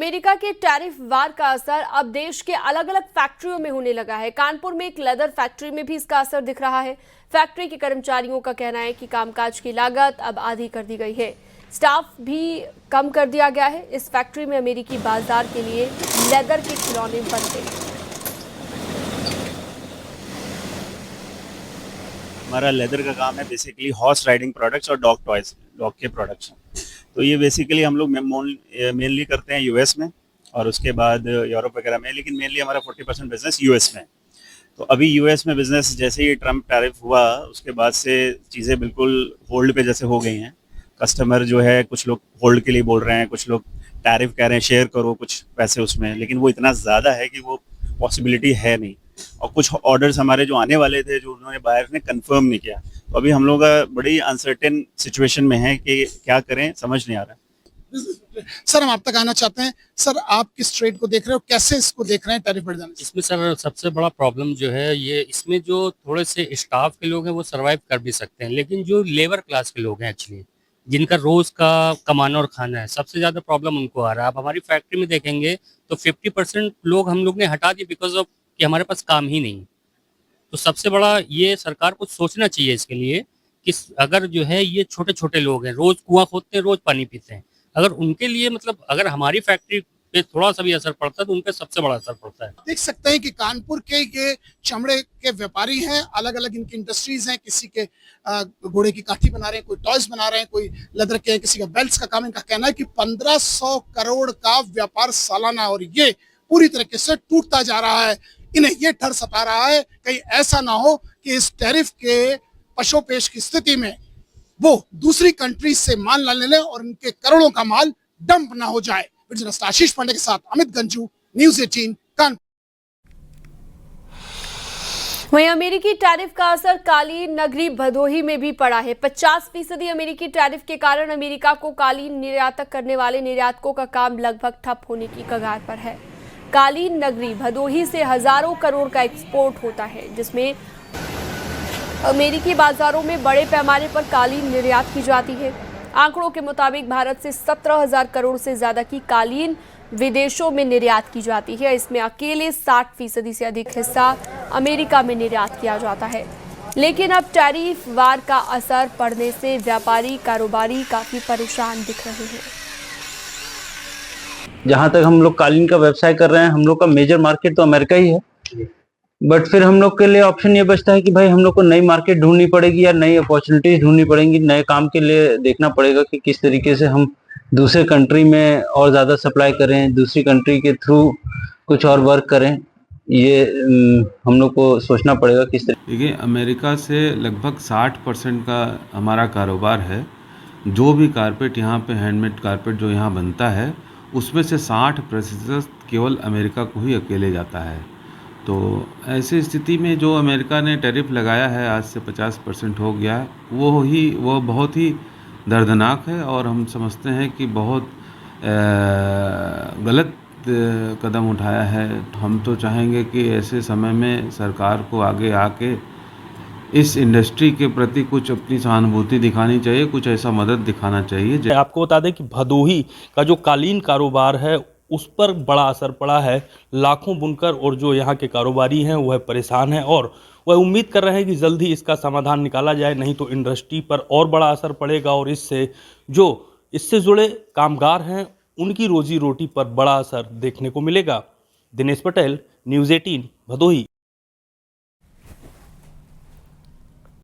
America के tariff वार का असर अब देश के अलग अलग फैक्ट्रियों में होने लगा है। कानपुर में एक लेदर फैक्ट्री में भी इसका असर दिख रहा है। फैक्ट्री के कर्मचारियों का कहना है कि कामकाज की लागत अब आधी कर दी गई है, स्टाफ भी कम कर दिया गया है। इस फैक्ट्री में अमेरिकी बाजार के लिए लेदर के खिलौने बनते हैं। हमारा लेदर का काम है बेसिकली हॉर्स राइडिंग प्रोडक्ट्स और डॉग टॉयज, डॉग के प्रोडक्ट्स। तो ये बेसिकली हम लोग मेनली करते हैं यूएस में और उसके बाद यूरोप वगैरह में, लेकिन मेनली हमारा 40% बिजनेस यूएस में। तो अभी यूएस में बिजनेस जैसे ही ट्रम्प टैरिफ हुआ उसके बाद से चीज़ें बिल्कुल होल्ड पे जैसे हो गई हैं। कस्टमर जो है, कुछ लोग होल्ड के लिए बोल रहे हैं, कुछ लोग टैरिफ कह रहे हैं शेयर करो कुछ पैसे उसमें, लेकिन वो इतना ज़्यादा है कि वो पॉसिबिलिटी है नहीं। और कुछ ऑर्डर्स हमारे जो आने वाले थे जो उन्होंने बायर ने कंफर्म नहीं किया, तो अभी हम लोग बड़ी अनसर्टेन सिचुएशन में है कि क्या करें, समझ नहीं आ रहा। सर, हम आप तक आना चाहते हैं। सर, आप किस ट्रेड को देख रहे हो, कैसे इसको देख रहे हैं टैरिफ बढ़ जाने से? इसमें सर सबसे बड़ा प्रॉब्लम जो है ये, इसमें जो थोड़े से स्टाफ के लोग हैं वो सरवाइव कर भी सकते हैं, लेकिन जो लेबर क्लास के लोग हैं एक्चुअली जिनका रोज का कमाना और खाना है, सबसे ज्यादा प्रॉब्लम उनको आ रहा है। आप हमारी फैक्ट्री में देखेंगे तो 50% लोग हम लोग ने हटा दिए बिकॉज ऑफ कि हमारे पास काम ही नहीं। तो सबसे बड़ा ये सरकार को सोचना चाहिए इसके लिए कि अगर जो है ये छोटे छोटे लोग हैं, रोज कुआं खोदते हैं, रोज पानी पीते हैं, अगर उनके लिए मतलब अगर हमारी फैक्ट्री पे थोड़ा सा भी असर पड़ता है तो उनपे सबसे बड़ा असर पड़ता है। देख सकते हैं कि कानपुर के ये चमड़े के व्यापारी हैं, अलग अलग इनकी इंडस्ट्रीज हैं। किसी के घोड़े की काठी बना रहे हैं, कोई टॉयज बना रहे हैं, कोई लेदर के, किसी का बेल्ट्स का काम। इनका कहना है कि 1500 करोड़ का व्यापार सालाना, और ये पूरी तरीके से टूटता जा रहा है। इन्हें ये डर सता रहा है कहीं ऐसा ना हो कि इस टैरिफ के पशोपेश की स्थिति में वो दूसरी कंट्रीज से माल ना ले लें और इनके करोड़ों का माल डंप ना हो जाए। आशीष पांडे के साथ अमित गंजू, न्यूज़ 18 कानपुर। वहीं अमेरिकी टैरिफ का असर कालीन नगरी भदोही में भी पड़ा है। 50% अमेरिकी टैरिफ के कारण अमेरिका को कालीन निर्यातक करने वाले निर्यातकों का काम लगभग ठप होने की कगार पर है। कालीन नगरी भदोही से हजारों करोड़ का एक्सपोर्ट होता है, जिसमें अमेरिकी बाजारों में बड़े पैमाने पर कालीन निर्यात की जाती है। आंकड़ों के मुताबिक भारत से 17,000 करोड़ से ज्यादा की कालीन विदेशों में निर्यात की जाती है। इसमें अकेले 60% से अधिक हिस्सा अमेरिका में निर्यात किया जाता है। लेकिन अब टैरिफ वार का असर पड़ने से व्यापारी कारोबारी काफी परेशान दिख रहे हैं। जहाँ तक हम लोग कालीन का व्यवसाय कर रहे हैं, हम लोग का मेजर मार्केट तो अमेरिका ही है, बट फिर हम लोग के लिए ऑप्शन ये बचता है कि भाई हम लोग को नई मार्केट ढूंढनी पड़ेगी या नई अपॉर्चुनिटीज ढूंढनी पड़ेगी। नए काम के लिए देखना पड़ेगा कि किस तरीके से हम दूसरे कंट्री में और ज़्यादा सप्लाई करें, दूसरी कंट्री के थ्रू कुछ और वर्क करें। ये हम लोग को सोचना पड़ेगा किस तरीके। देखिए, अमेरिका से लगभग 60% का हमारा कारोबार है। जो भी कारपेट यहाँ पे हैंडमेड कारपेट जो यहाँ बनता है उसमें से 60% केवल अमेरिका को ही अकेले जाता है। तो ऐसी स्थिति में जो अमेरिका ने टैरिफ लगाया है, आज से 50% हो गया है, वो बहुत ही दर्दनाक है और हम समझते हैं कि बहुत गलत कदम उठाया है। हम तो चाहेंगे कि ऐसे समय में सरकार को आगे आके इस इंडस्ट्री के प्रति कुछ अपनी सहानुभूति दिखानी चाहिए, कुछ ऐसा मदद दिखाना चाहिए। आपको बता दें कि भदोही का जो कालीन कारोबार है उस पर बड़ा असर पड़ा है। लाखों बुनकर और जो यहाँ के कारोबारी हैं वह परेशान हैं और वह उम्मीद कर रहे हैं कि जल्द ही इसका समाधान निकाला जाए, नहीं तो इंडस्ट्री पर और बड़ा असर पड़ेगा और इससे जुड़े कामगार हैं उनकी रोजी रोटी पर बड़ा असर देखने को मिलेगा। दिनेश पटेल, न्यूज़ 18 भदोही।